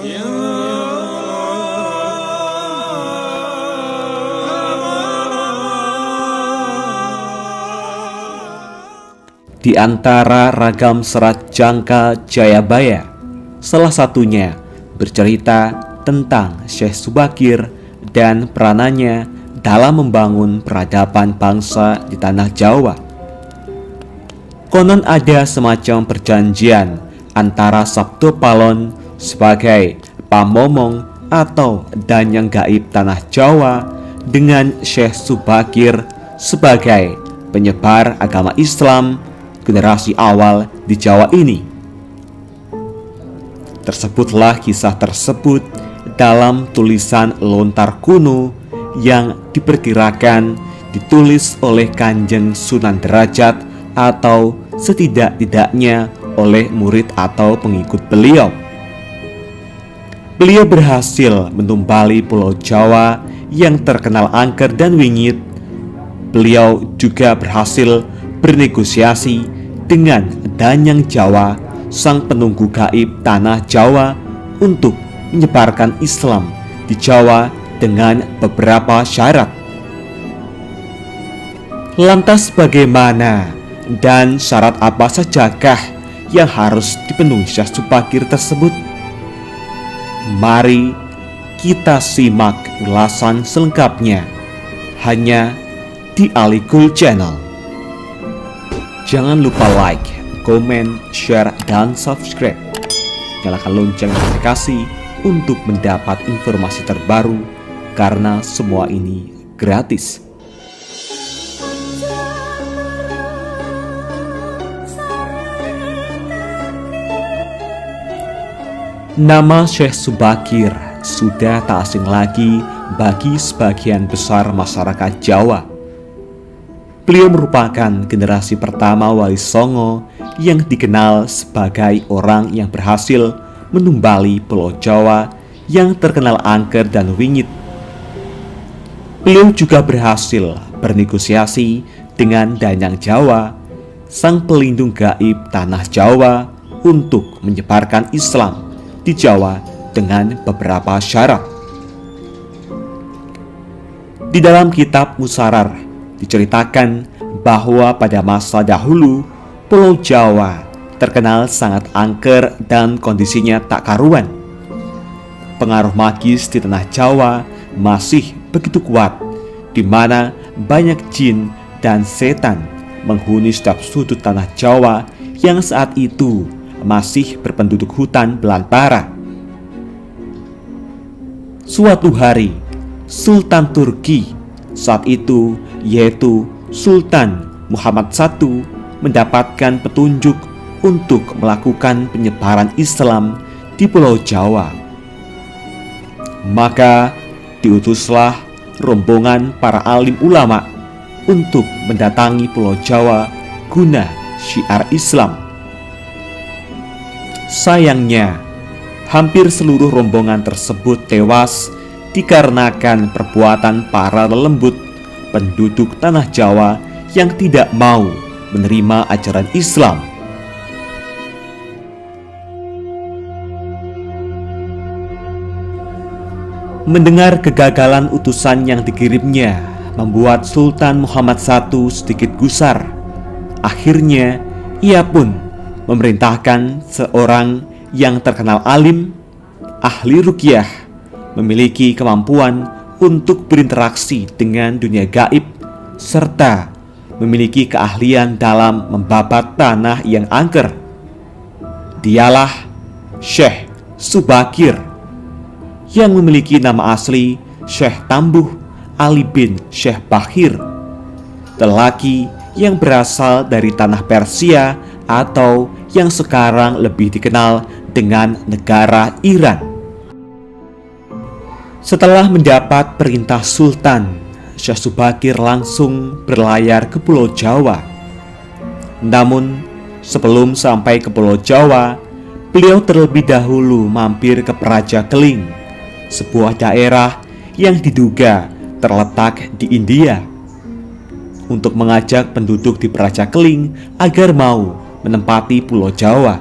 Di antara ragam serat jangka Jayabaya, salah satunya bercerita tentang Syekh Subakir dan peranannya dalam membangun peradaban bangsa di tanah Jawa. Konon ada semacam perjanjian antara Sabto Palon sebagai pamomong atau danyang gaib tanah Jawa dengan Syekh Subakir sebagai penyebar agama Islam generasi awal di Jawa ini. Tersebutlah kisah tersebut dalam tulisan lontar kuno yang diperkirakan ditulis oleh Kanjeng Sunan Derajat atau setidak-tidaknya oleh murid atau pengikut beliau. Beliau berhasil menumbali Pulau Jawa yang terkenal angker dan wingit. Beliau juga berhasil bernegosiasi dengan Danyang Jawa, sang penunggu gaib tanah Jawa, untuk menyebarkan Islam di Jawa dengan beberapa syarat. Lantas bagaimana dan syarat apa sajakah yang harus dipenuhi Syekh Subakir tersebut? Mari kita simak ulasan selengkapnya hanya di Alikul Channel. Jangan lupa like, komen, share, dan subscribe. Nyalakan lonceng notifikasi untuk mendapat informasi terbaru, karena semua ini gratis. Nama Syekh Subakir sudah tak asing lagi bagi sebagian besar masyarakat Jawa. Beliau merupakan generasi pertama Wali Songo yang dikenal sebagai orang yang berhasil menumbali Pulau Jawa yang terkenal angker dan wingit. Beliau juga berhasil bernegosiasi dengan Danyang Jawa, sang pelindung gaib tanah Jawa, untuk menyebarkan Islam di Jawa dengan beberapa syarat. Di dalam kitab Musarar diceritakan bahwa pada masa dahulu Pulau Jawa terkenal sangat angker dan kondisinya tak karuan. Pengaruh magis di tanah Jawa masih begitu kuat, di mana banyak jin dan setan menghuni setiap sudut tanah Jawa yang saat itu masih berpenduduk hutan belantara. Suatu hari, Sultan Turki saat itu, yaitu Sultan Muhammad I, mendapatkan petunjuk untuk melakukan penyebaran Islam di Pulau Jawa. Maka diutuslah rombongan para alim ulama untuk mendatangi Pulau Jawa guna syiar Islam. Sayangnya, hampir seluruh rombongan tersebut tewas dikarenakan perbuatan para lelembut penduduk tanah Jawa yang tidak mau menerima ajaran Islam. Mendengar kegagalan utusan yang dikirimnya membuat Sultan Muhammad I sedikit gusar. Akhirnya ia pun memerintahkan seorang yang terkenal alim, ahli ruqyah, memiliki kemampuan untuk berinteraksi dengan dunia gaib, serta memiliki keahlian dalam membabat tanah yang angker. Dialah Syekh Subakir, yang memiliki nama asli Syekh Tambuh Ali bin Syekh Bakhir, lelaki yang berasal dari tanah Persia atau yang sekarang lebih dikenal dengan negara Iran. Setelah mendapat perintah Sultan, Syekh Subakir langsung berlayar ke Pulau Jawa. Namun, sebelum sampai ke Pulau Jawa, beliau terlebih dahulu mampir ke Praja Keling, sebuah daerah yang diduga terletak di India, untuk mengajak penduduk di Praja Keling agar mau menempati Pulau Jawa.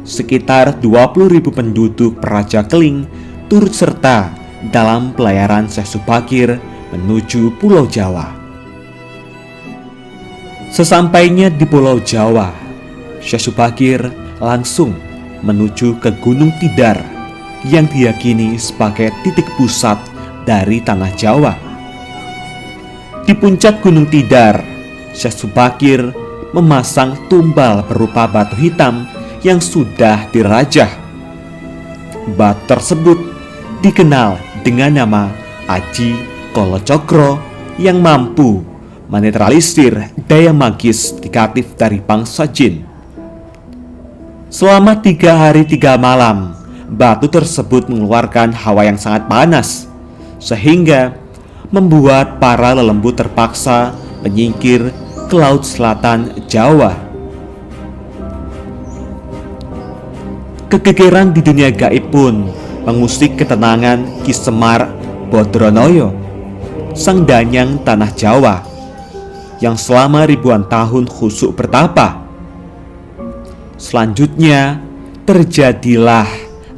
sekitar 20.000 penduduk Praja Keling turut serta dalam pelayaran Syekh Subakir menuju Pulau Jawa. Sesampainya di Pulau Jawa, Syekh Subakir langsung menuju ke Gunung Tidar yang diyakini sebagai titik pusat dari tanah Jawa. Di puncak Gunung Tidar, Syekh Subakir memasang tumbal berupa batu hitam yang sudah dirajah. Batu tersebut dikenal dengan nama Aji Kolocokro yang mampu menetralisir daya magis negatif dari bangsa jin. Selama 3 hari 3 malam, batu tersebut mengeluarkan hawa yang sangat panas, sehingga membuat para lelembut terpaksa menyingkir ke Laut Selatan Jawa. Kegegeran di dunia gaib pun mengusik ketenangan Ki Semar Bodronoyo, sang danyang tanah Jawa, yang selama ribuan tahun khusyuk bertapa. Selanjutnya terjadilah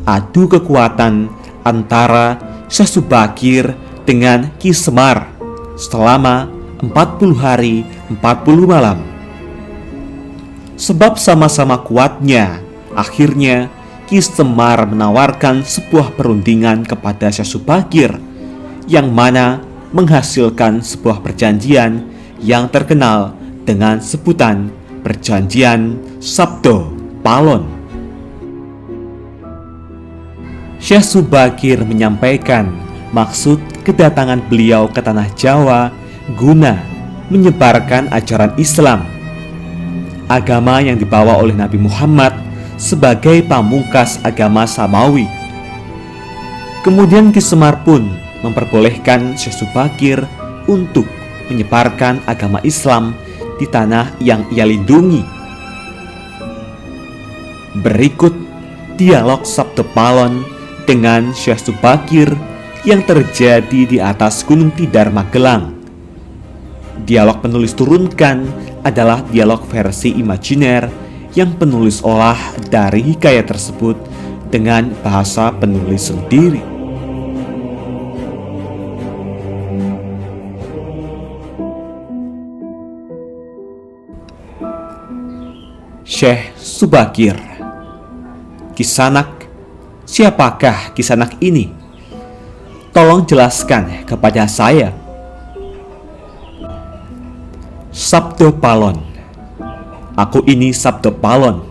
adu kekuatan antara Syekh Subakir dengan Ki Semar selama 40 hari 40 malam. Sebab sama-sama kuatnya, akhirnya Ki Semar menawarkan sebuah perundingan kepada Syekh Subakir, yang mana menghasilkan sebuah perjanjian yang terkenal dengan sebutan Perjanjian Sabdo Palon. Syekh Subakir menyampaikan maksud kedatangan beliau ke tanah Jawa guna menyebarkan ajaran Islam, agama yang dibawa oleh Nabi Muhammad sebagai pamungkas agama Samawi. Kemudian Ki Semar pun memperbolehkan Syekh Subakir untuk menyebarkan agama Islam di tanah yang ia lindungi. Berikut dialog Sabdo Palon dengan Syekh Subakir yang terjadi di atas Gunung Tidar, Magelang. Dialog penulis turunkan adalah dialog versi imajiner yang penulis olah dari hikayat tersebut dengan bahasa penulis sendiri. Syekh Subakir. Kisanak, siapakah Kisanak ini? Tolong jelaskan kepada saya. Sabdo Palon. Aku ini Sabdo Palon,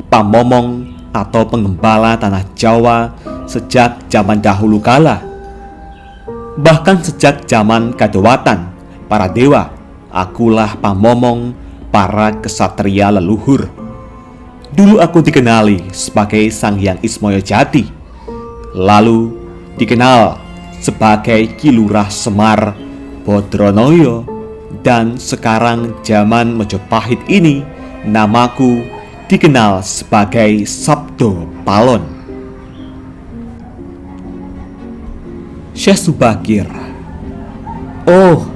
pamomong atau pengembala tanah Jawa sejak zaman dahulu kala. Bahkan sejak zaman Kadewatan, para dewa, akulah pamomong para kesatria leluhur. Dulu aku dikenali sebagai Sang Hyang Ismoyo Jati, lalu dikenal sebagai Ki Lurah Semar Bodronoyo, dan sekarang zaman Mojopahit ini namaku dikenal sebagai Sabdo Palon. Syekh Subakir. Oh,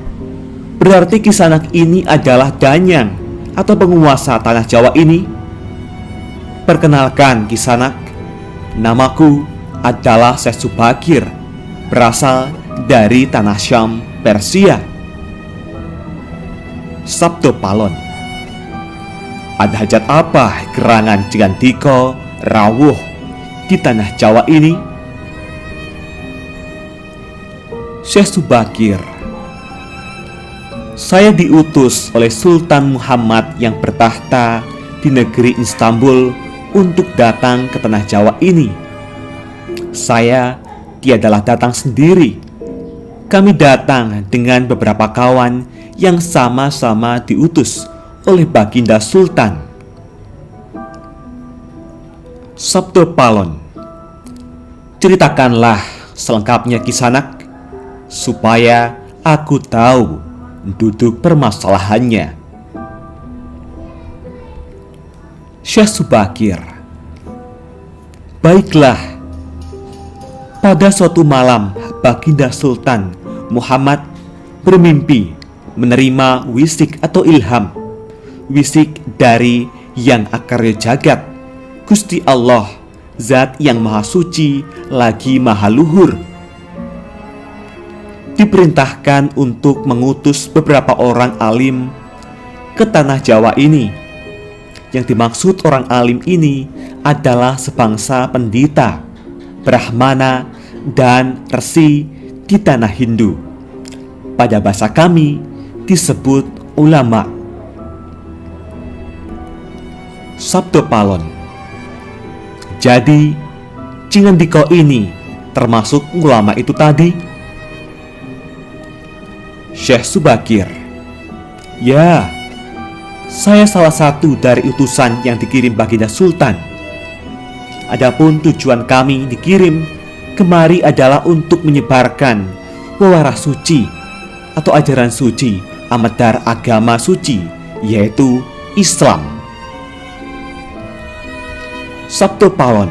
berarti Kisanak ini adalah danyang atau penguasa tanah Jawa ini? Perkenalkan Kisanak, namaku adalah Syekh Subakir, berasal dari tanah Syam, Persia. Sabdo Palon. Ada hajat apa gerangan Jigantiko rawuh di tanah Jawa ini? Syekh Subakir. Saya diutus oleh Sultan Muhammad yang bertahta di negeri Istanbul untuk datang ke tanah Jawa ini. Saya tiadalah datang sendiri. Kami datang dengan beberapa kawan yang sama-sama diutus oleh Baginda Sultan. Sabdo Palon. Ceritakanlah selengkapnya Kisanak, supaya aku tahu duduk permasalahannya. Syekh Subakir. Baiklah. Pada suatu malam, Baginda Sultan Muhammad bermimpi menerima wisik atau ilham, wisik dari Yang Akarya Jagat, Gusti Allah, Zat yang Maha Suci lagi Maha Luhur, diperintahkan untuk mengutus beberapa orang alim ke tanah Jawa ini. Yang dimaksud orang alim ini adalah sebangsa pendeta, brahmana, dan resi di tanah Hindu. Pada bahasa kami disebut ulama. Sabdo Palon. Jadi, Cingendiko ini termasuk ulama itu tadi? Syekh Subakir. Ya, saya salah satu dari utusan yang dikirim Baginda Sultan. Adapun tujuan kami dikirim kemari adalah untuk menyebarkan wawaras suci atau ajaran suci amadar agama suci, yaitu Islam. Sabdo Palon.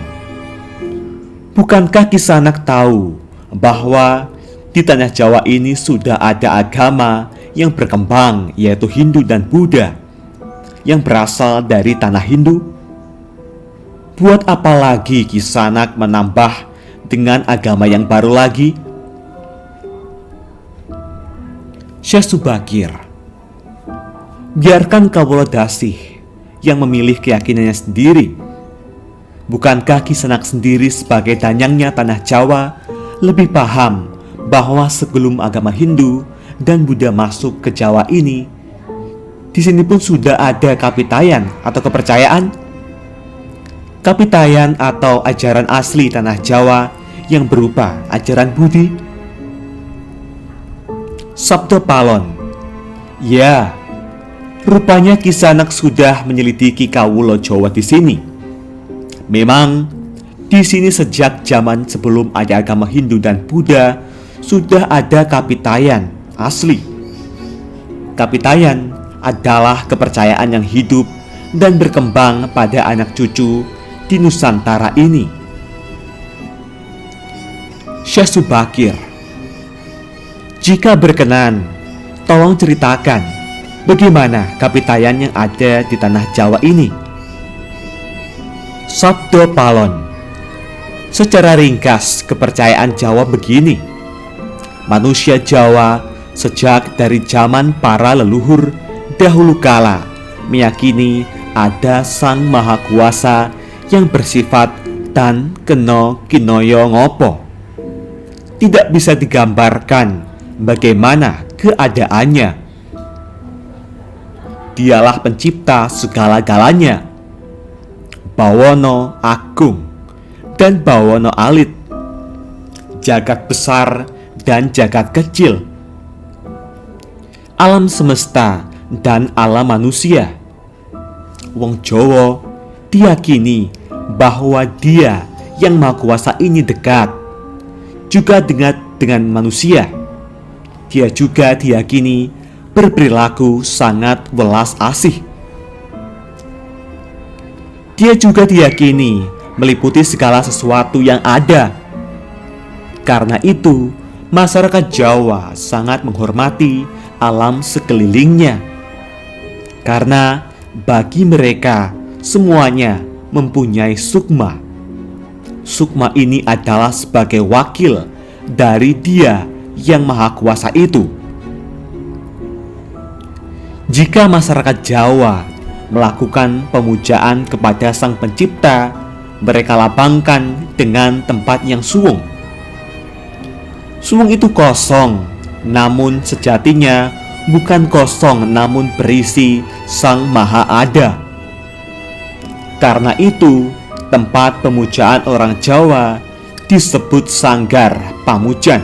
Bukankah Kisanak tahu bahwa di tanah Jawa ini sudah ada agama yang berkembang, yaitu Hindu dan Buddha, yang berasal dari tanah Hindu? Buat apa lagi Kisanak menambah dengan agama yang baru lagi? Syekh Subakir. Biarkan Kawula Dasih yang memilih keyakinannya sendiri. Bukankah Kisanak sendiri sebagai danyangnya tanah Jawa lebih paham bahwa sebelum agama Hindu dan Buddha masuk ke Jawa ini, di sini pun sudah ada kapitayan atau kepercayaan? Kapitayan atau ajaran asli tanah Jawa yang berupa ajaran Budi? Sabdo Palon. Ya, rupanya Kisanak sudah menyelidiki Kawula Jawa di sini. Memang di sini sejak zaman sebelum ada agama Hindu dan Buddha sudah ada kapitayan asli. Kapitayan adalah kepercayaan yang hidup dan berkembang pada anak cucu di Nusantara ini. Syekh Subakir. Jika berkenan, tolong ceritakan bagaimana kapitayan yang ada di tanah Jawa ini. Sabdo Palon. Secara ringkas, kepercayaan Jawa begini. Manusia Jawa sejak dari zaman para leluhur dahulu kala meyakini ada Sang Maha Kuasa yang bersifat tan keno kinoyo ngopo. Tidak bisa digambarkan bagaimana keadaannya. Dialah pencipta segala-galanya. Bawono Agung dan Bawono Alit, jagat besar dan jagat kecil, alam semesta dan alam manusia. Wong Jawa diyakini bahwa Dia yang Maha Kuasa ini dekat juga dengan manusia. Dia juga diyakini berperilaku sangat welas asih. Dia juga diyakini meliputi segala sesuatu yang ada. Karena itu, masyarakat Jawa sangat menghormati alam sekelilingnya. Karena bagi mereka semuanya mempunyai sukma. Sukma ini adalah sebagai wakil dari Dia yang Maha Kuasa itu. Jika masyarakat Jawa melakukan pemujaan kepada Sang Pencipta, mereka lapangkan dengan tempat yang suwung. Suwung itu kosong, namun sejatinya bukan kosong, namun berisi Sang Maha Ada. Karena itu, tempat pemujaan orang Jawa disebut Sanggar Pamujan.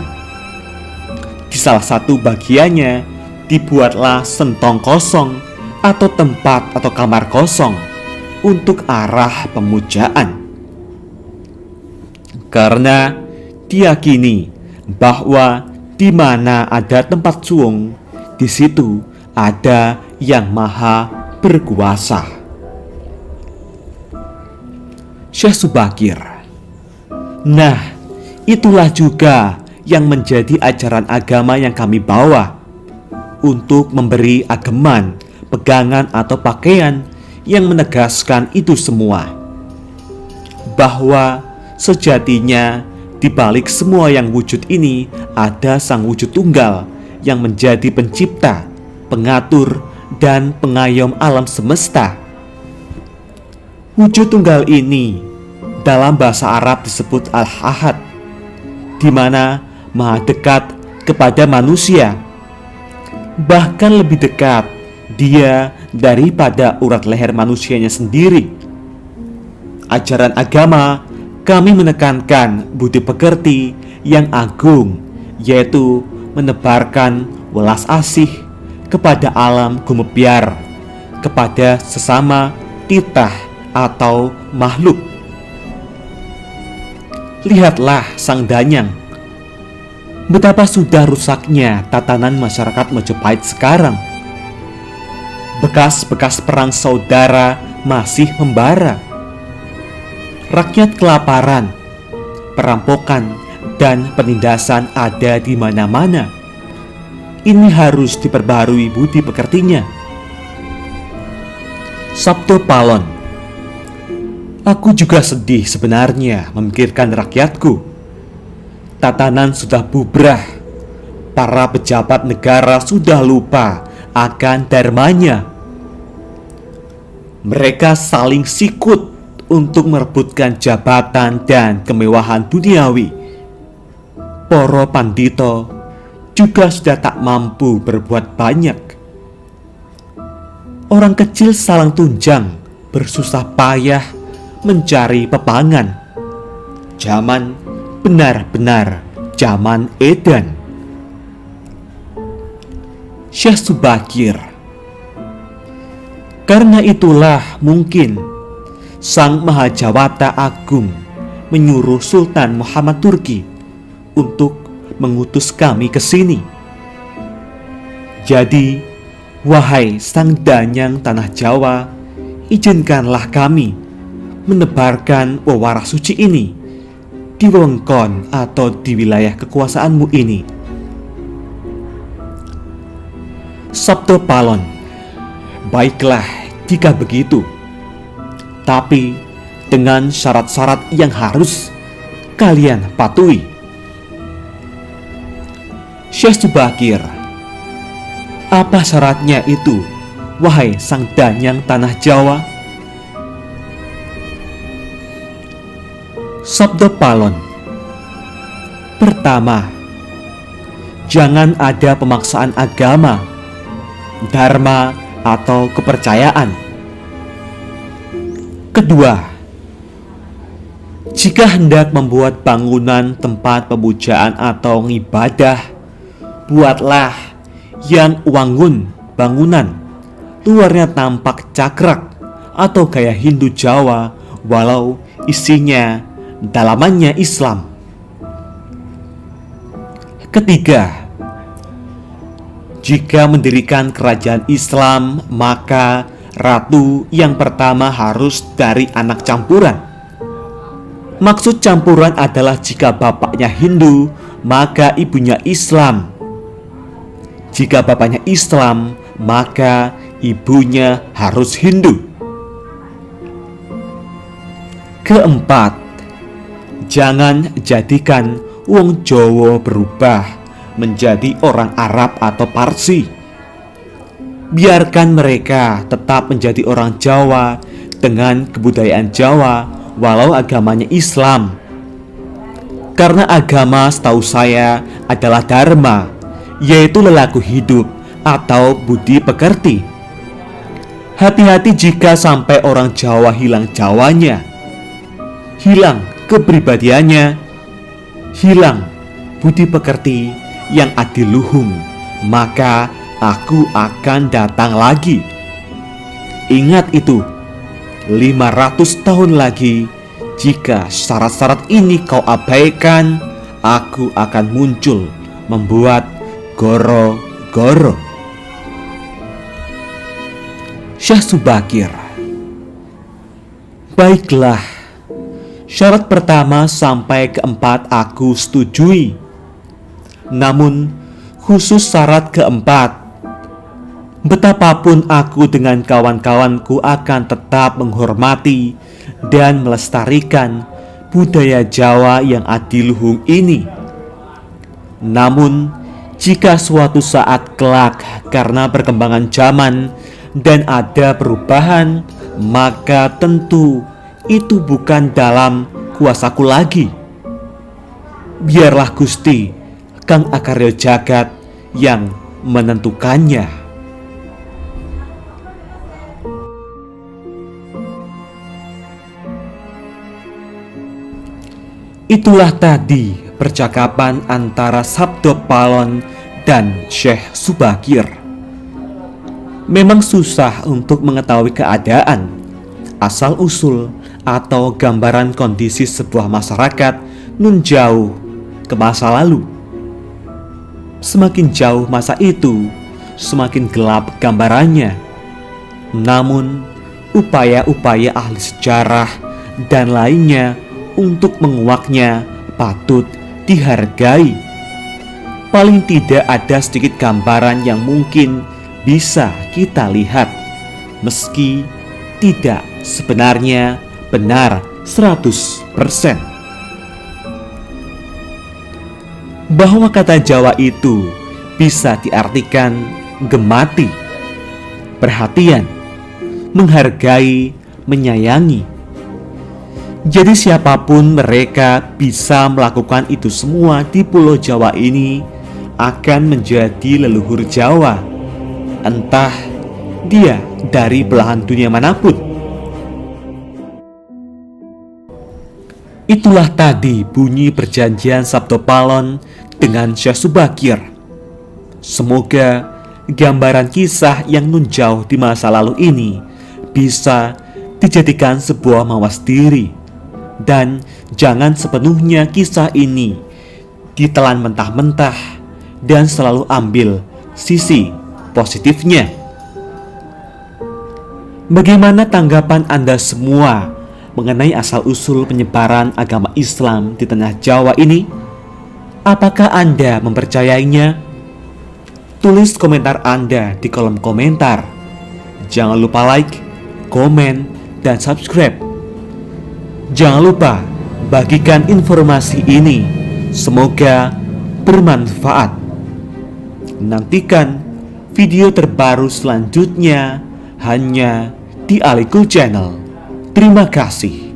Di salah satu bagiannya dibuatlah sentong kosong atau tempat atau kamar kosong untuk arah pemujaan. Karena diyakini bahwa di mana ada tempat suwung, di situ ada yang maha berkuasa. Syekh Subakir. Nah, itulah juga yang menjadi ajaran agama yang kami bawa untuk memberi ageman, pegangan atau pakaian yang menegaskan itu semua. bahwa sejatinya di balik semua yang wujud ini ada Sang Wujud Tunggal yang menjadi pencipta, pengatur, dan pengayom alam semesta. Wujud tunggal ini dalam bahasa Arab disebut Al-Ahad, di mana Maha dekat kepada manusia. Bahkan lebih dekat Dia daripada urat leher manusianya sendiri. Ajaran agama kami menekankan budi pekerti yang agung, yaitu menebarkan welas asih kepada alam gumebyar, kepada sesama titah atau makhluk. Lihatlah Sang Danyang, betapa sudah rusaknya tatanan masyarakat Majapahit sekarang. Bekas-bekas perang saudara masih membara. Rakyat kelaparan, perampokan, dan penindasan ada di mana-mana. Ini harus diperbarui budi pekertinya. Sabto Palon. Aku juga sedih sebenarnya memikirkan rakyatku. Tatanan sudah bubrah. Para pejabat negara sudah lupa akan dharmanya. Mereka saling sikut untuk merebutkan jabatan dan kemewahan duniawi. Para pandito juga sudah tak mampu berbuat banyak. Orang kecil salang tunjang bersusah payah mencari pepangan. Zaman benar-benar zaman edan. Syekh Subakir. Karena itulah mungkin Sang Mahajawata Agung menyuruh Sultan Muhammad Turki untuk mengutus kami ke sini. Jadi, wahai Sang Danyang Tanah Jawa, izinkanlah kami menebarkan wewarah suci ini di wewengkon atau di wilayah kekuasaanmu ini. Sabto Palon. Baiklah jika begitu, tapi dengan syarat-syarat yang harus kalian patuhi. Syekh Subakir. Apa syaratnya itu, wahai Sang Danyang Tanah Jawa? Sabto Palon. Pertama, jangan ada pemaksaan agama, dharma, atau kepercayaan. Kedua, jika hendak membuat bangunan tempat pemujaan atau ibadah, buatlah yang wangun bangunan, luarnya tampak cakrak atau gaya Hindu Jawa, walau isinya dalamannya Islam. Ketiga, jika mendirikan kerajaan Islam, maka ratu yang pertama harus dari anak campuran. Maksud campuran adalah jika bapaknya Hindu, maka ibunya Islam. Jika bapaknya Islam, maka ibunya harus Hindu. Keempat, jangan jadikan wong Jawa berubah menjadi orang Arab atau Parsi. Biarkan mereka tetap menjadi orang Jawa dengan kebudayaan Jawa walau agamanya Islam. Karena agama setahu saya adalah dharma, yaitu lelaku hidup atau budi pekerti. Hati-hati jika sampai orang Jawa hilang Jawanya, hilang kepribadiannya, hilang budi pekerti yang adiluhung, maka aku akan datang lagi. Ingat itu, 500 tahun lagi, jika syarat-syarat ini kau abaikan, aku akan muncul membuat goro-goro. Syekh Subakir. Baiklah, syarat pertama sampai keempat aku setujui. Namun khusus syarat keempat, Betapapun aku dengan kawan-kawanku akan tetap menghormati dan melestarikan budaya Jawa yang adiluhung ini. Namun, jika suatu saat kelak karena perkembangan zaman dan ada perubahan, maka tentu itu bukan dalam kuasaku lagi. Biarlah Gusti Kang Akarya Jagat yang menentukannya. Itulah tadi percakapan antara Sabdo Palon dan Syekh Subakir. Memang susah untuk mengetahui keadaan, asal-usul, atau gambaran kondisi sebuah masyarakat nun jauh ke masa lalu. Semakin jauh masa itu, semakin gelap gambarannya. Namun, upaya-upaya ahli sejarah dan lainnya untuk menguaknya patut dihargai. Paling tidak ada sedikit gambaran yang mungkin bisa kita lihat, meski tidak sebenarnya benar 100%. Bahwa kata Jawa itu bisa diartikan gemati, perhatian, menghargai, menyayangi. Jadi siapapun mereka bisa melakukan itu semua di Pulau Jawa ini akan menjadi leluhur Jawa, entah dia dari belahan dunia manapun. Itulah tadi bunyi perjanjian Sabdo Palon dengan Syekh Subakir. Semoga gambaran kisah yang nun jauh di masa lalu ini bisa dijadikan sebuah mawas diri. Dan jangan sepenuhnya kisah ini ditelan mentah-mentah dan selalu ambil sisi positifnya. Bagaimana tanggapan Anda semua mengenai asal-usul penyebaran agama Islam di tanah Jawa ini? Apakah Anda mempercayainya? Tulis komentar Anda di kolom komentar. Jangan lupa like, komen, dan subscribe. Jangan lupa bagikan informasi ini, semoga bermanfaat. Nantikan video terbaru selanjutnya hanya di Alikul Channel. Terima kasih.